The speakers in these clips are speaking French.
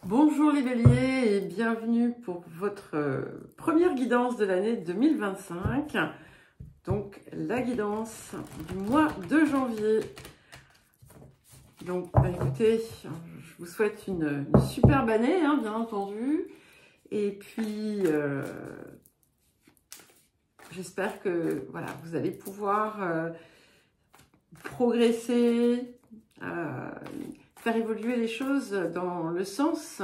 Bonjour les béliers et bienvenue pour votre première guidance de l'année 2025. Donc la guidance du mois de janvier. Donc écoutez, je vous souhaite une superbe année, bien entendu. Et puis j'espère que voilà, vous allez pouvoir progresser, faire évoluer les choses dans le sens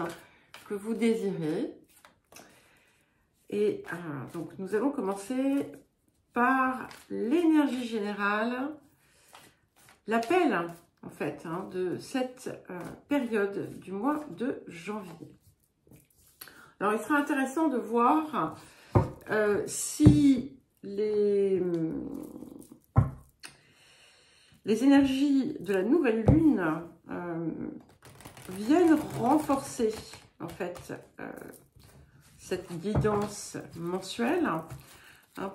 que vous désirez. Et donc nous allons commencer par l'énergie générale, l'appel en fait de cette période du mois de janvier. Alors il sera intéressant de voir si les énergies de la nouvelle lune viennent renforcer en fait cette guidance mensuelle,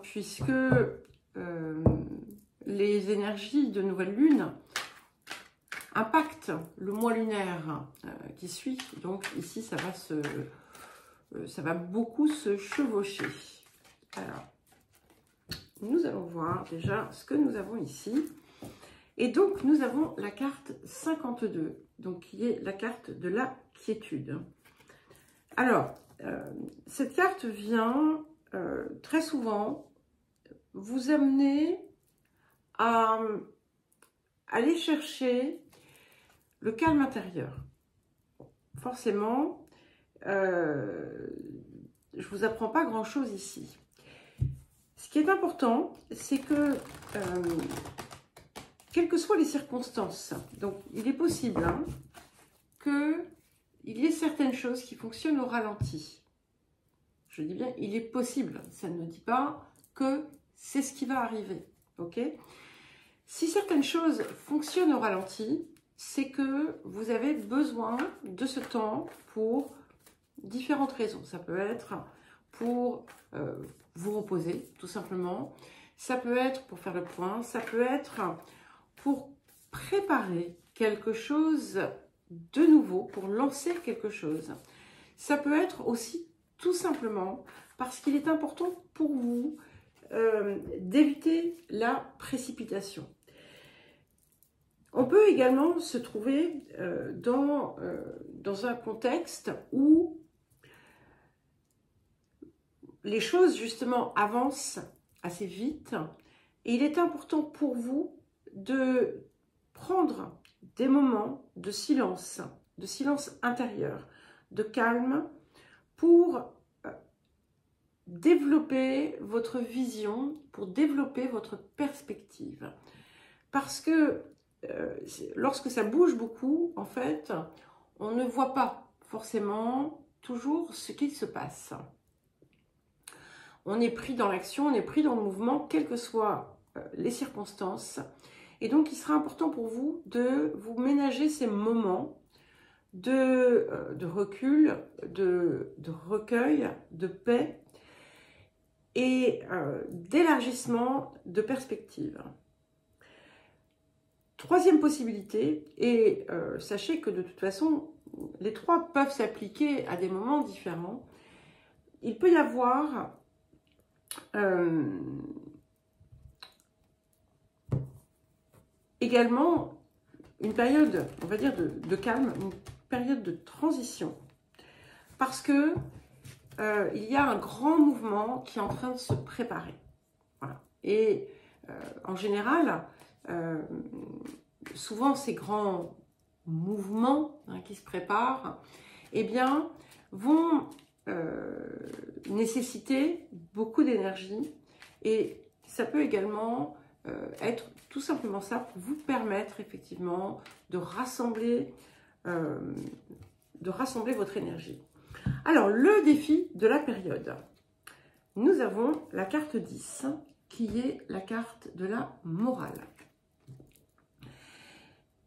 puisque les énergies de nouvelle lune impactent le mois lunaire qui suit. Donc ici ça va beaucoup se chevaucher. Alors nous allons voir déjà ce que nous avons ici. Et donc, nous avons la carte 52, donc qui est la carte de la quiétude. Alors, cette carte vient très souvent vous amener à aller chercher le calme intérieur. Forcément, je ne vous apprends pas grand-chose ici. Ce qui est important, c'est que quelles que soient les circonstances, donc il est possible qu'il y ait certaines choses qui fonctionnent au ralenti. Je dis bien, il est possible, ça ne dit pas que c'est ce qui va arriver, ok? Si certaines choses fonctionnent au ralenti, c'est que vous avez besoin de ce temps pour différentes raisons. Ça peut être pour vous reposer, tout simplement. Ça peut être pour faire le point, ça peut être pour préparer quelque chose de nouveau, pour lancer quelque chose. Ça peut être aussi tout simplement parce qu'il est important pour vous d'éviter la précipitation. On peut également se trouver dans un contexte où les choses justement avancent assez vite et il est important pour vous de prendre des moments de silence intérieur, de calme, pour développer votre vision, pour développer votre perspective. Parce que lorsque ça bouge beaucoup, en fait, on ne voit pas forcément toujours ce qu'il se passe. On est pris dans l'action, on est pris dans le mouvement, quelles que soient les circonstances. Et donc, il sera important pour vous de vous ménager ces moments de recul, de recueil, de paix et d'élargissement de perspective. Troisième possibilité, et sachez que de toute façon, les trois peuvent s'appliquer à des moments différents. Il peut y avoir également une période, on va dire, de calme, une période de transition, parce que il y a un grand mouvement qui est en train de se préparer. Voilà. Et en général, souvent ces grands mouvements qui se préparent, eh bien, vont nécessiter beaucoup d'énergie, et ça peut également être tout simplement ça pour vous permettre effectivement de rassembler votre énergie. Alors, le défi de la période. Nous avons la carte 10 qui est la carte de la morale.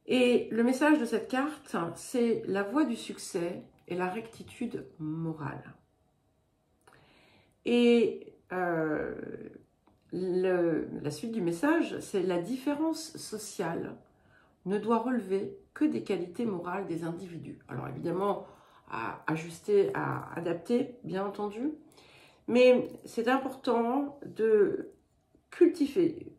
Et le message de cette carte, c'est la voie du succès et la rectitude morale. Et la suite du message, c'est la différence sociale ne doit relever que des qualités morales des individus. Alors évidemment, à ajuster, à adapter, bien entendu. Mais c'est important de cultiver,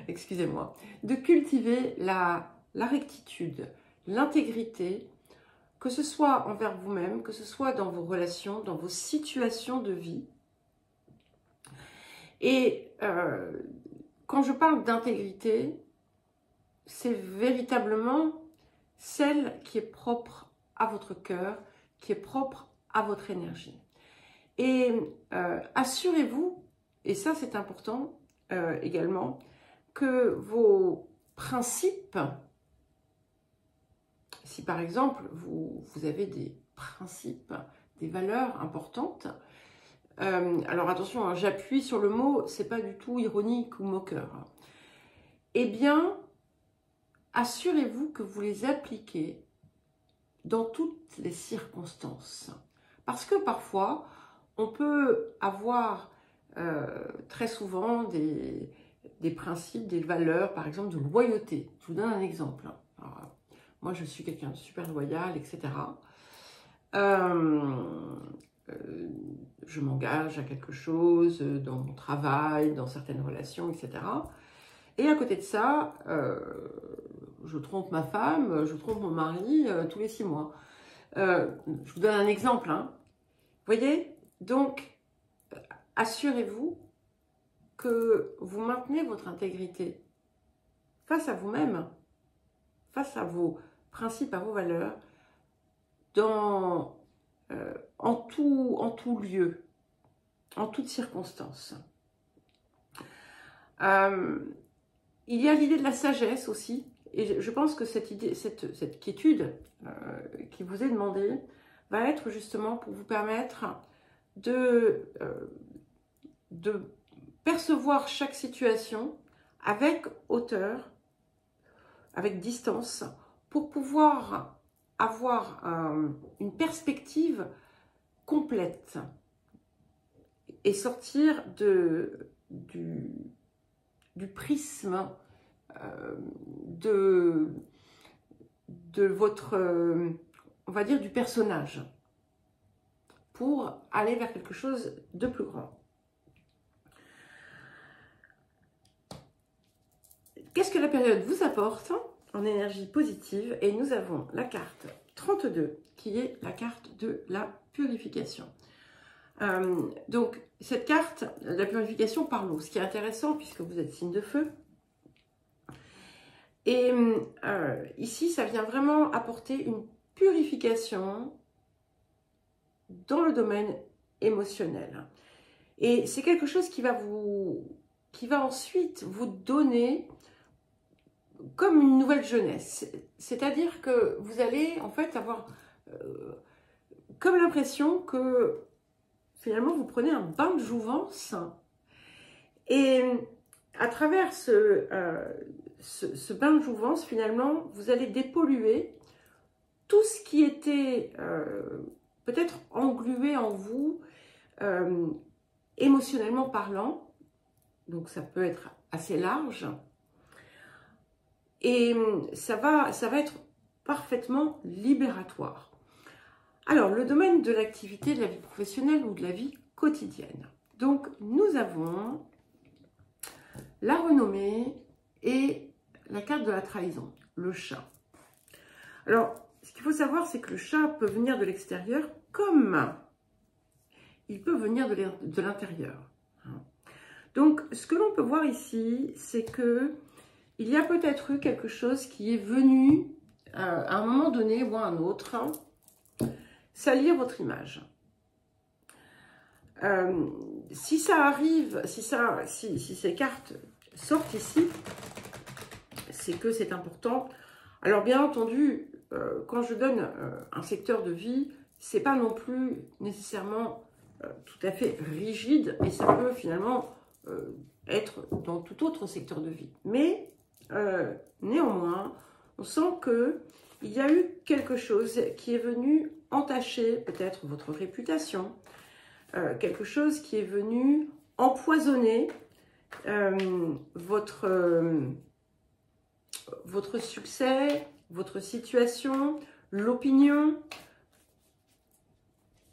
excusez-moi, de cultiver la rectitude, l'intégrité, que ce soit envers vous-même, que ce soit dans vos relations, dans vos situations de vie. Et quand je parle d'intégrité, c'est véritablement celle qui est propre à votre cœur, qui est propre à votre énergie. Et assurez-vous, et ça c'est important également, que vos principes, si par exemple vous avez des principes, des valeurs importantes, alors attention, hein, j'appuie sur le mot, c'est pas du tout ironique ou moqueur. Eh bien, assurez-vous que vous les appliquez dans toutes les circonstances. Parce que parfois, on peut avoir très souvent des principes, des valeurs, par exemple de loyauté. Je vous donne un exemple. Alors, moi, je suis quelqu'un de super loyal, etc. Je m'engage à quelque chose dans mon travail, dans certaines relations, etc. Et à côté de ça, je trompe ma femme, je trompe mon mari tous les 6 mois. Je vous donne un exemple. Hein. Vous voyez? Donc, assurez-vous que vous maintenez votre intégrité face à vous-même, face à vos principes, à vos valeurs, en tout lieu, en toutes circonstances. Il y a l'idée de la sagesse aussi, et je pense que cette idée, cette quiétude qui vous est demandée va être justement pour vous permettre de percevoir chaque situation avec hauteur, avec distance, pour pouvoir avoir une perspective complète et sortir du prisme de votre, on va dire, du personnage, pour aller vers quelque chose de plus grand. Qu'est-ce que la période vous apporte en énergie positive? Et nous avons la carte 32 qui est la carte de la purification. Donc cette carte, la purification par l'eau, ce qui est intéressant puisque vous êtes signe de feu. Et ici, ça vient vraiment apporter une purification dans le domaine émotionnel. Et c'est quelque chose qui va ensuite vous donner comme une nouvelle jeunesse. C'est-à-dire que vous allez en fait avoir comme l'impression que finalement vous prenez un bain de jouvence et à travers ce bain de jouvence, finalement, vous allez dépolluer tout ce qui était peut-être englué en vous, émotionnellement parlant. Donc ça peut être assez large. Et ça va être parfaitement libératoire. Alors, le domaine de l'activité, de la vie professionnelle ou de la vie quotidienne. Donc, nous avons la renommée et la carte de la trahison, le chat. Alors, ce qu'il faut savoir, c'est que le chat peut venir de l'extérieur comme il peut venir de l'intérieur. Donc, ce que l'on peut voir ici, c'est que il y a peut-être eu quelque chose qui est venu à un moment donné ou à un autre salir votre image. Si ça arrive, si ces cartes sortent ici, c'est que c'est important. Alors bien entendu, quand je donne un secteur de vie, c'est pas non plus nécessairement tout à fait rigide et ça peut finalement être dans tout autre secteur de vie. Mais néanmoins, on sent que il y a eu quelque chose qui est venu entacher peut-être votre réputation, quelque chose qui est venu empoisonner votre succès, votre situation, l'opinion.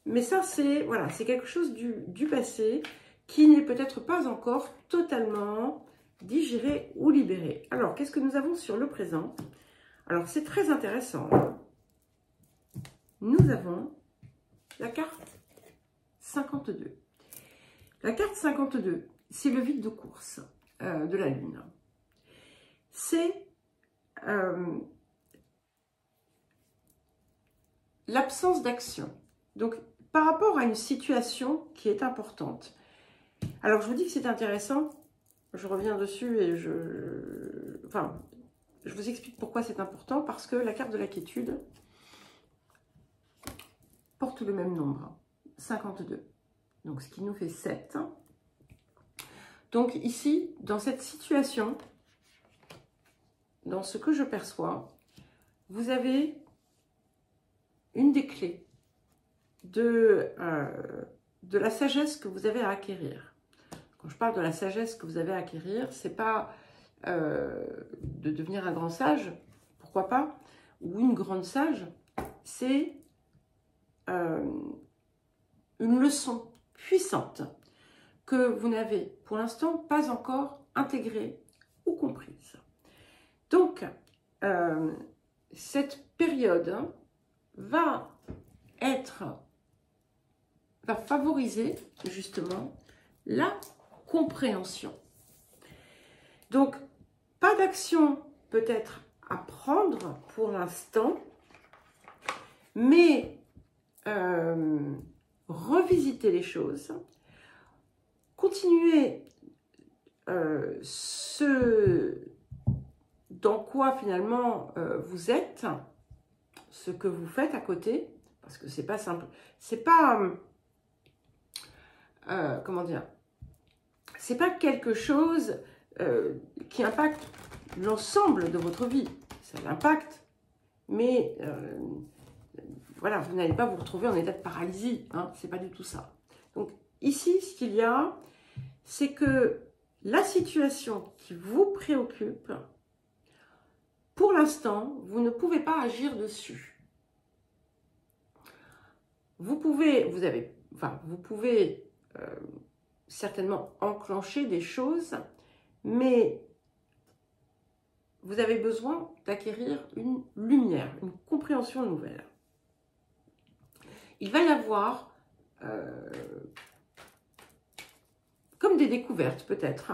Mais ça, c'est voilà, c'est quelque chose du passé qui n'est peut-être pas encore totalement digéré ou libéré. Alors, qu'est-ce que nous avons sur le présent? Alors, c'est très intéressant. Nous avons la carte 52. La carte 52, c'est le vide de course de la Lune. C'est l'absence d'action. Donc, par rapport à une situation qui est importante. Alors, je vous dis que c'est intéressant. Je reviens dessus et je vous explique pourquoi c'est important. Parce que la carte de la quiétude porte le même nombre, 52. Donc, ce qui nous fait 7. Donc, ici, dans cette situation, dans ce que je perçois, vous avez une des clés de la sagesse que vous avez à acquérir. Quand je parle de la sagesse que vous avez à acquérir, c'est pas de devenir un grand sage, pourquoi pas, ou une grande sage, c'est une leçon puissante que vous n'avez pour l'instant pas encore intégrée ou comprise. Donc, cette période va favoriser justement la compréhension. Donc, pas d'action peut-être à prendre pour l'instant, mais revisiter les choses, continuer ce dans quoi finalement vous êtes, ce que vous faites à côté, parce que c'est pas simple, c'est pas comment dire, c'est pas quelque chose qui impacte l'ensemble de votre vie, ça l'impacte, mais voilà, vous n'allez pas vous retrouver en état de paralysie, hein, c'est pas du tout ça. Donc ici, ce qu'il y a, c'est que la situation qui vous préoccupe, pour l'instant, vous ne pouvez pas agir dessus. Vous pouvez certainement enclencher des choses, mais vous avez besoin d'acquérir une lumière, une compréhension nouvelle. Il va y avoir comme des découvertes peut-être.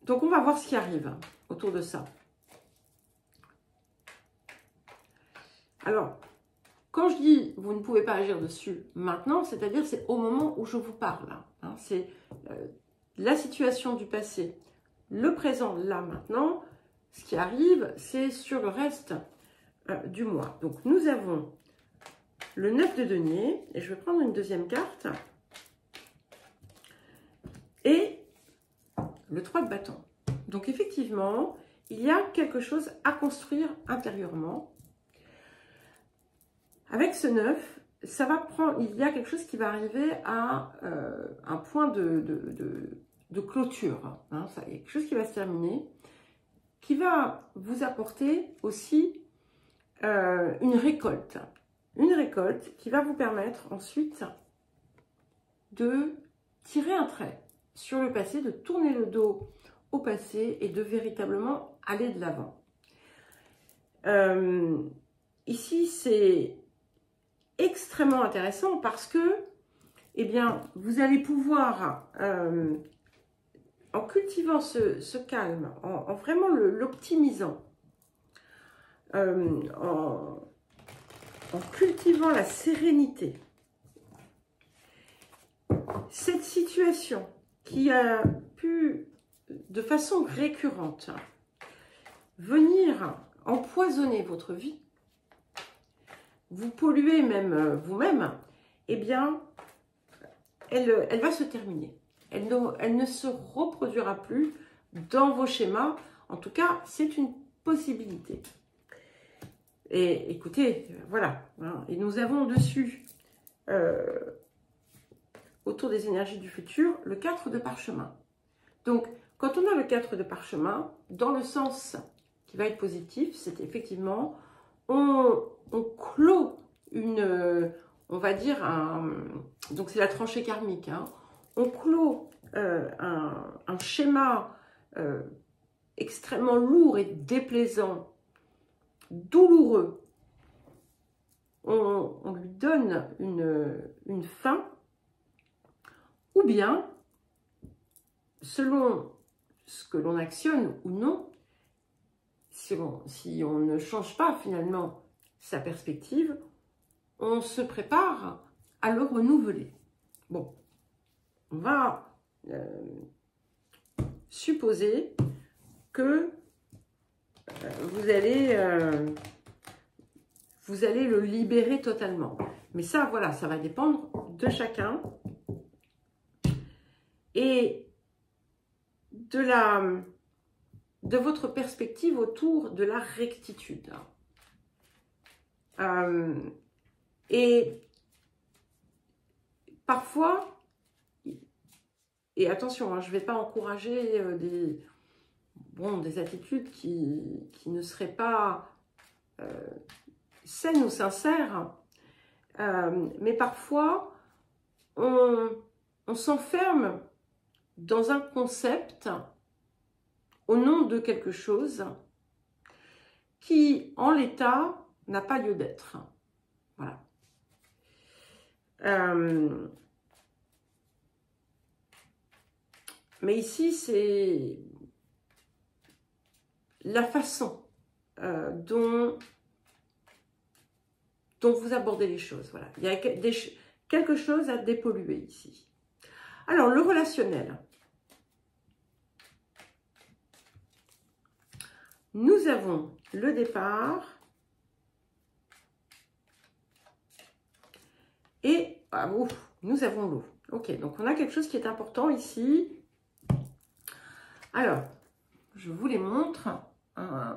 Donc on va voir ce qui arrive autour de ça. Alors, quand je dis vous ne pouvez pas agir dessus maintenant, c'est-à-dire c'est au moment où je vous parle. Hein, c'est la situation du passé, le présent, là, maintenant. Ce qui arrive, c'est sur le reste du mois. Donc, nous avons le 9 de denier, et je vais prendre une deuxième carte, et le 3 de bâton. Donc, effectivement, il y a quelque chose à construire intérieurement. Avec ce 9, ça va prendre, il y a quelque chose qui va arriver à un point de clôture. Hein, ça, il y a quelque chose qui va se terminer, qui va vous apporter aussi une récolte. Une récolte qui va vous permettre ensuite de tirer un trait sur le passé, de tourner le dos au passé et de véritablement aller de l'avant. Ici, c'est extrêmement intéressant parce que, eh bien, vous allez pouvoir, en cultivant ce calme, en vraiment l'optimisant, en cultivant la sérénité, cette situation qui a pu, de façon récurrente, venir empoisonner votre vie, vous polluez même vous-même, eh bien, elle va se terminer. Elle ne se reproduira plus dans vos schémas. En tout cas, c'est une possibilité. Et écoutez, voilà. Hein, et nous avons dessus, autour des énergies du futur, le 4 de parchemin. Donc, quand on a le 4 de parchemin, dans le sens qui va être positif, c'est effectivement, on clôt on va dire, donc c'est la tranchée karmique, hein, on clôt un schéma extrêmement lourd et déplaisant, douloureux. On lui donne une fin, ou bien, selon ce que l'on actionne ou non, si on ne change pas finalement sa perspective, on se prépare à le renouveler. Bon, on va supposer que vous allez le libérer totalement. Mais ça, voilà, ça va dépendre de chacun et de votre perspective autour de la rectitude. Et parfois, et attention, hein, je ne vais pas encourager des attitudes qui ne seraient pas saines ou sincères, mais parfois, on s'enferme dans un concept au nom de quelque chose qui, en l'état, n'a pas lieu d'être. Voilà. Mais ici, c'est la façon dont vous abordez les choses. Voilà. Il y a quelque chose à dépolluer ici. Alors, le relationnel. Nous avons le départ et nous avons l'eau. Ok, donc on a quelque chose qui est important ici. Alors, je vous les montre.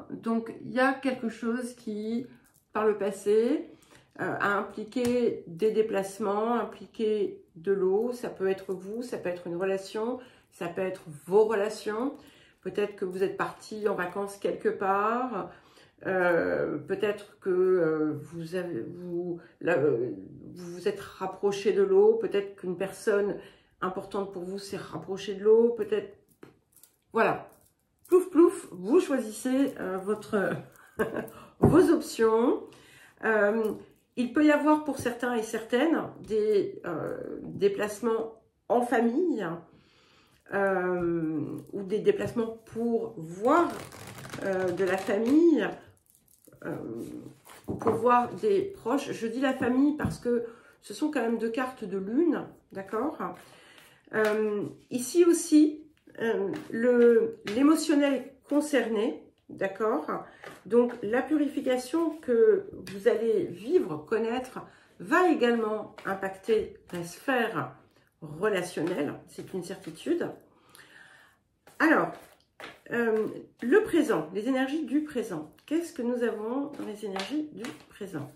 Donc, il y a quelque chose qui, par le passé, a impliqué des déplacements, impliqué de l'eau. Ça peut être vous, ça peut être une relation, ça peut être vos relations. Peut-être que vous êtes parti en vacances quelque part. Peut-être que vous vous êtes rapproché de l'eau. Peut-être qu'une personne importante pour vous s'est rapprochée de l'eau. Peut-être... Voilà. Plouf, plouf, vous choisissez vos options. Il peut y avoir pour certains et certaines des déplacements en famille ou des déplacements pour voir de la famille, pour voir des proches. Je dis la famille parce que ce sont quand même deux cartes de lune, d'accord? Ici aussi, l'émotionnel est concerné, d'accord? Donc, la purification que vous allez vivre, connaître, va également impacter la sphère relationnelle, c'est une certitude. Alors, le présent, les énergies du présent. Qu'est-ce que nous avons dans les énergies du présent?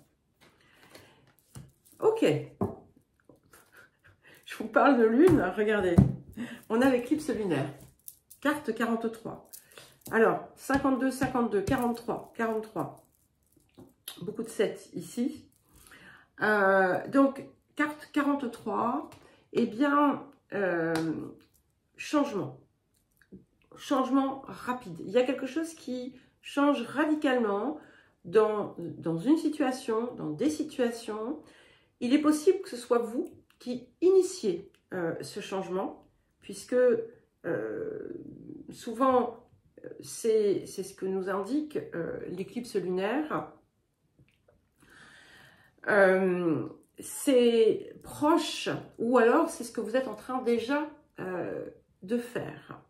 Ok. Je vous parle de lune, regardez. On a l'éclipse lunaire. Carte 43. Alors, 52, 52, 43, 43. Beaucoup de 7 ici. Donc, carte 43, eh bien, changement. Changement rapide. Il y a quelque chose qui change radicalement dans une situation, dans des situations. Il est possible que ce soit vous qui initiez ce changement, puisque souvent, c'est ce que nous indique l'éclipse lunaire. C'est proche, ou alors c'est ce que vous êtes en train déjà de faire.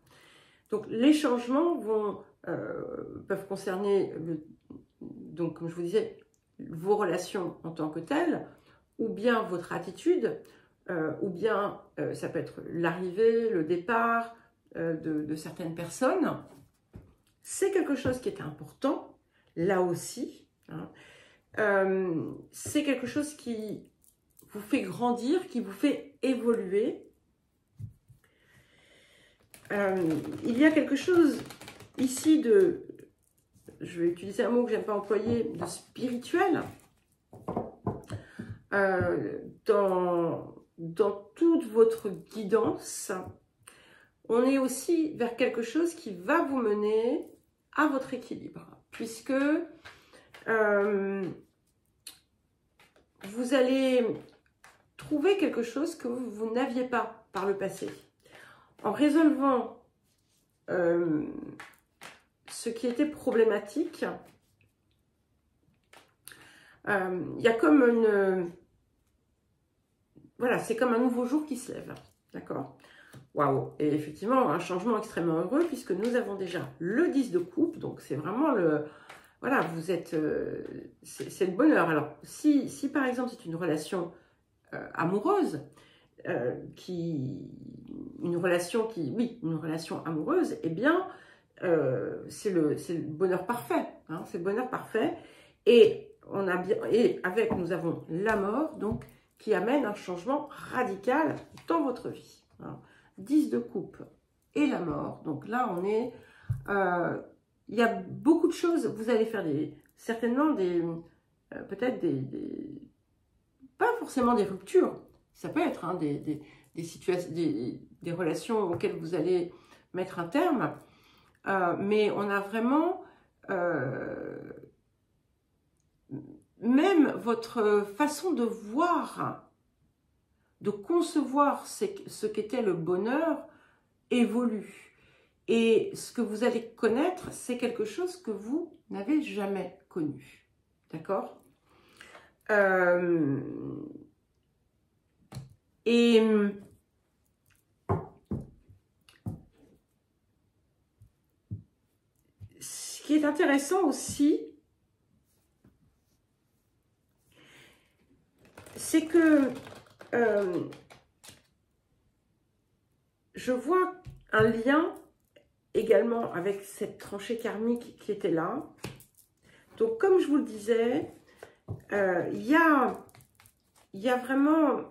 Donc les changements peuvent concerner, donc comme je vous disais, vos relations en tant que telles, ou bien votre attitude, ou bien ça peut être l'arrivée, le départ de certaines personnes. C'est quelque chose qui est important, là aussi. Hein. C'est quelque chose qui vous fait grandir, qui vous fait évoluer. il y a quelque chose ici de, je vais utiliser un mot que j'aime pas employer, de spirituel, dans toute votre guidance. On est aussi vers quelque chose qui va vous mener à votre équilibre, puisque vous allez trouver quelque chose que vous n'aviez pas par le passé. En résolvant ce qui était problématique, il y a comme une... Voilà, c'est comme un nouveau jour qui se lève, d'accord? Waouh! Et effectivement, un changement extrêmement heureux, puisque nous avons déjà le 10 de coupe, donc c'est vraiment le... Voilà, vous êtes... c'est le bonheur. Alors, si par exemple c'est une relation amoureuse, une relation amoureuse, eh bien, c'est le bonheur parfait, hein, c'est le bonheur parfait, et nous avons la mort, donc, qui amène un changement radical dans votre vie, hein. 10 de coupe et la mort, donc là, on est, il y a beaucoup de choses, vous allez faire certainement peut-être pas forcément des ruptures, ça peut être, hein, des situations, des relations auxquelles vous allez mettre un terme, mais on a vraiment, même votre façon de voir, de concevoir ce qu'était le bonheur évolue. Et ce que vous allez connaître, c'est quelque chose que vous n'avez jamais connu. D'accord? Et ce qui est intéressant aussi, c'est que je vois un lien également avec cette tranchée karmique qui était là. Donc, comme je vous le disais, il y a vraiment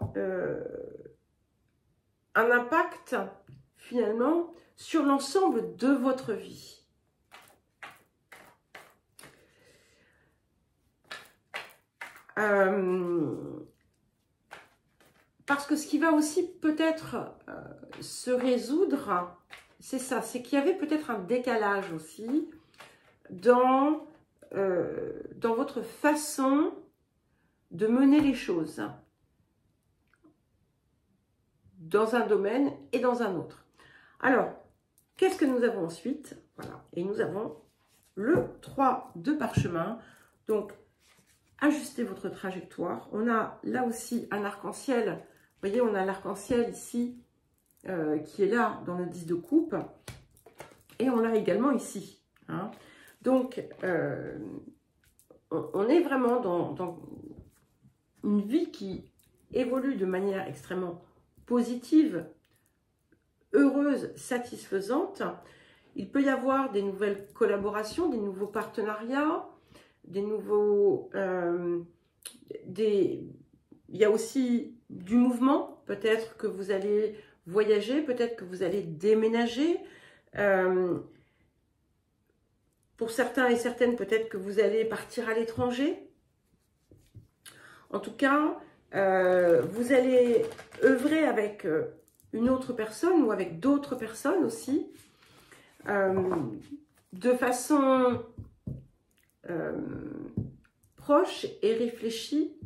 un impact, finalement, sur l'ensemble de votre vie. Parce que ce qui va aussi peut-être se résoudre, c'est ça, c'est qu'il y avait peut-être un décalage aussi dans votre façon de mener les choses dans un domaine et dans un autre. Alors, qu'est-ce que nous avons ensuite? Voilà, et nous avons le 3 de parchemin. Donc, ajustez votre trajectoire. On a là aussi un arc-en-ciel. Vous voyez, on a l'arc-en-ciel ici qui est là dans le 10 de coupe. Et on l'a également ici, hein. Donc, on est vraiment dans une vie qui évolue de manière extrêmement positive, heureuse, satisfaisante. Il peut y avoir des nouvelles collaborations, des nouveaux partenariats, des nouveaux... il y a aussi du mouvement. Peut-être que vous allez voyager, peut-être que vous allez déménager. Pour certains et certaines, peut-être que vous allez partir à l'étranger. En tout cas, vous allez œuvrer avec une autre personne ou avec d'autres personnes aussi, de façon proche et réfléchie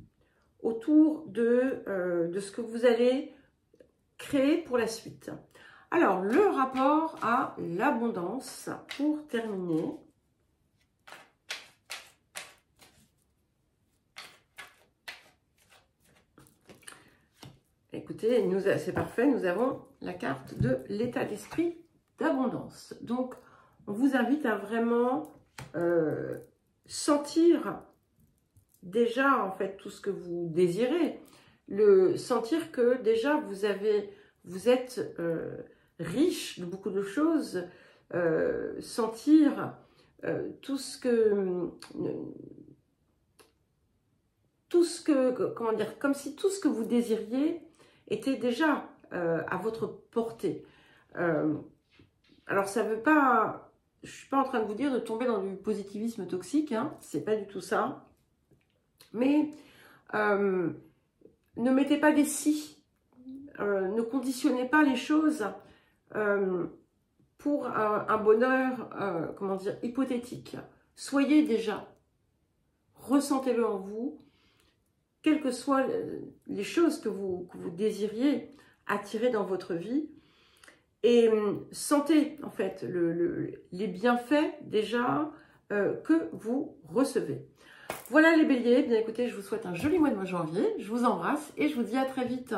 autour de ce que vous allez créer pour la suite. Alors, le rapport à l'abondance, pour terminer. Écoutez, c'est parfait, nous avons la carte de l'état d'esprit d'abondance. Donc, on vous invite à vraiment sentir déjà, en fait, tout ce que vous désirez. Sentir que déjà, vous êtes riche de beaucoup de choses. Sentir tout ce que, comment dire, comme si tout ce que vous désiriez était déjà à votre portée. Alors, ça veut pas... Je suis pas en train de vous dire de tomber dans du positivisme toxique, hein, c'est pas du tout ça. Mais ne mettez pas des si, ne conditionnez pas les choses pour un bonheur, comment dire, hypothétique. Soyez déjà, ressentez-le en vous, quelles que soient les choses que vous désiriez attirer dans votre vie, et sentez en fait les bienfaits déjà que vous recevez. Voilà les béliers, bien écoutez, je vous souhaite un joli mois de janvier, je vous embrasse et je vous dis à très vite.